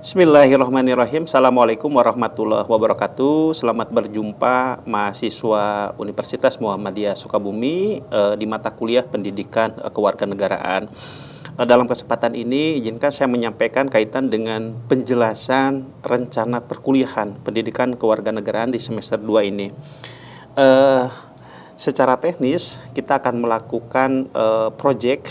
Bismillahirrahmanirrahim. Assalamualaikum warahmatullahi wabarakatuh. Selamat berjumpa mahasiswa Universitas Muhammadiyah Sukabumi di mata kuliah Pendidikan Kewarganegaraan. Dalam kesempatan ini, izinkan saya menyampaikan kaitan dengan penjelasan rencana perkuliahan Pendidikan Kewarganegaraan di semester 2 ini. Secara teknis, kita akan melakukan proyek.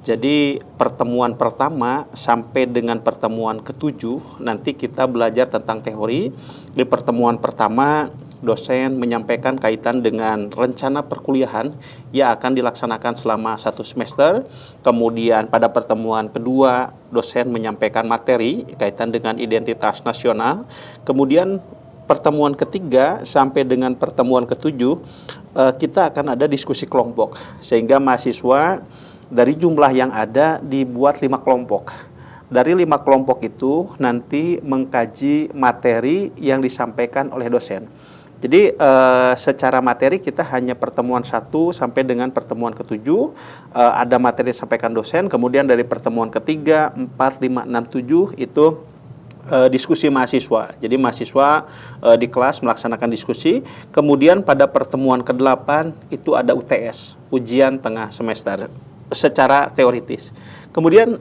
Jadi pertemuan pertama sampai dengan pertemuan ketujuh nanti kita belajar tentang teori. Di pertemuan pertama dosen menyampaikan kaitan dengan rencana perkuliahan yang akan dilaksanakan selama 1 semester. Kemudian pada pertemuan kedua dosen menyampaikan materi kaitan dengan identitas nasional. Kemudian pertemuan ketiga sampai dengan pertemuan ketujuh kita akan ada diskusi kelompok sehingga mahasiswa dari jumlah yang ada dibuat 5 kelompok. Dari 5 kelompok itu nanti mengkaji materi yang disampaikan oleh dosen. Jadi secara materi kita hanya pertemuan 1 sampai dengan pertemuan ketujuh ada materi disampaikan dosen. Kemudian dari pertemuan ketiga, 4, 5, 6, 7 itu diskusi mahasiswa. Jadi mahasiswa di kelas melaksanakan diskusi. Kemudian pada pertemuan ke-8 itu ada UTS, ujian tengah semester secara teoritis. Kemudian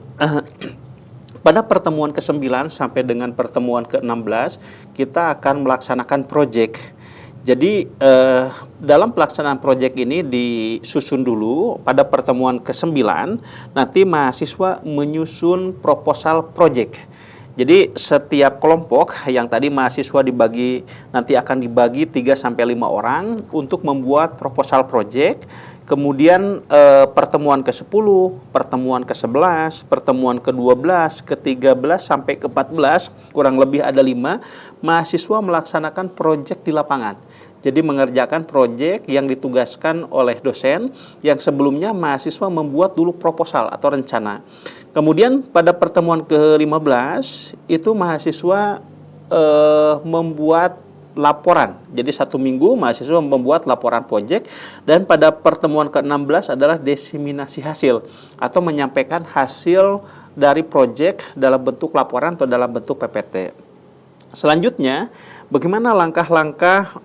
pada pertemuan ke-9 sampai dengan pertemuan ke-16 kita akan melaksanakan proyek. Jadi dalam pelaksanaan proyek ini disusun dulu pada pertemuan ke-9 nanti mahasiswa menyusun proposal proyek. Jadi setiap kelompok yang tadi mahasiswa nanti akan dibagi 3 sampai 5 orang untuk membuat proposal proyek. Kemudian pertemuan ke-10, pertemuan ke-11, pertemuan ke-12, ke-13 sampai ke-14, kurang lebih ada 5, mahasiswa melaksanakan proyek di lapangan. Jadi mengerjakan proyek yang ditugaskan oleh dosen yang sebelumnya mahasiswa membuat dulu proposal atau rencana. Kemudian pada pertemuan ke-15 itu mahasiswa membuat laporan. Jadi 1 minggu mahasiswa membuat laporan proyek dan pada pertemuan ke-16 adalah diseminasi hasil atau menyampaikan hasil dari proyek dalam bentuk laporan atau dalam bentuk PPT. Selanjutnya, bagaimana langkah-langkah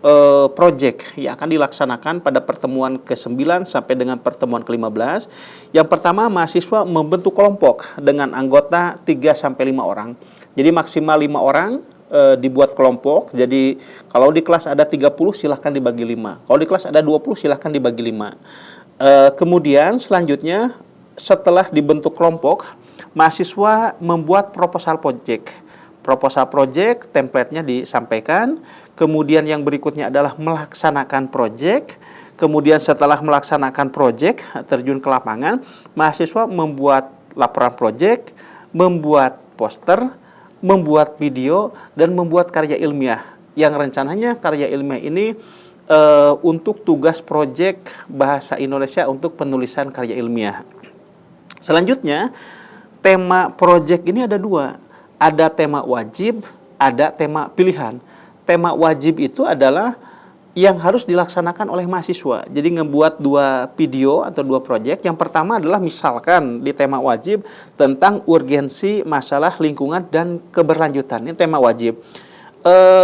proyek yang akan dilaksanakan pada pertemuan ke-9 sampai dengan pertemuan ke-15. Yang pertama, mahasiswa membentuk kelompok dengan anggota 3 sampai 5 orang. Jadi maksimal 5 orang dibuat kelompok. Jadi kalau di kelas ada 30 silahkan dibagi 5. Kalau di kelas ada 20 silahkan dibagi 5. Kemudian selanjutnya setelah dibentuk kelompok, mahasiswa membuat proposal proyek. Proposal proyek, template-nya disampaikan. Kemudian yang berikutnya adalah melaksanakan proyek. Kemudian setelah melaksanakan proyek, terjun ke lapangan, mahasiswa membuat laporan proyek, membuat poster, membuat video, dan membuat karya ilmiah. Yang rencananya karya ilmiah ini untuk tugas proyek Bahasa Indonesia untuk penulisan karya ilmiah. Selanjutnya, tema proyek ini ada 2. Ada tema wajib, ada tema pilihan. Tema wajib itu adalah yang harus dilaksanakan oleh mahasiswa. Jadi ngebuat 2 video atau 2 proyek. Yang pertama adalah misalkan di tema wajib tentang urgensi masalah lingkungan dan keberlanjutan. Ini tema wajib.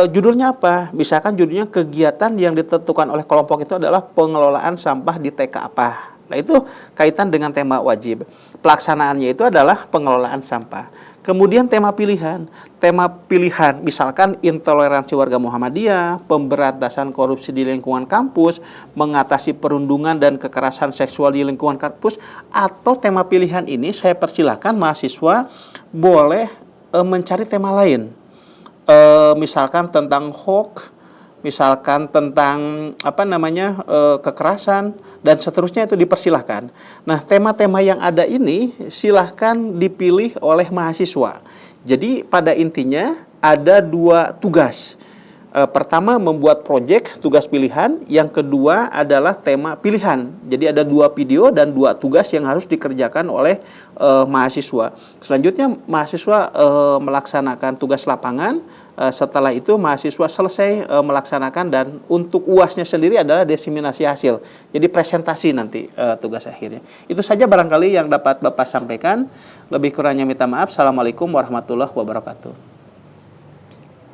Judulnya apa? Misalkan judulnya kegiatan yang ditentukan oleh kelompok itu adalah pengelolaan sampah di TK apa. Nah itu kaitan dengan tema wajib. Pelaksanaannya itu adalah pengelolaan sampah. Kemudian tema pilihan misalkan intoleransi warga Muhammadiyah, pemberantasan korupsi di lingkungan kampus, mengatasi perundungan dan kekerasan seksual di lingkungan kampus. Atau tema pilihan ini saya persilahkan mahasiswa boleh mencari tema lain. Misalkan tentang hoax, misalkan tentang kekerasan dan seterusnya, itu dipersilahkan. Nah, tema-tema yang ada ini silahkan dipilih oleh mahasiswa. Jadi pada intinya ada 2 tugas. Pertama membuat proyek tugas pilihan, yang kedua adalah tema pilihan. Jadi ada 2 video dan 2 tugas yang harus dikerjakan oleh mahasiswa. Selanjutnya mahasiswa melaksanakan tugas lapangan. Setelah itu mahasiswa selesai melaksanakan, dan untuk UAS-nya sendiri adalah diseminasi hasil. Jadi presentasi nanti tugas akhirnya. Itu saja barangkali yang dapat Bapak sampaikan. Lebih kurangnya minta maaf. Assalamualaikum warahmatullahi wabarakatuh.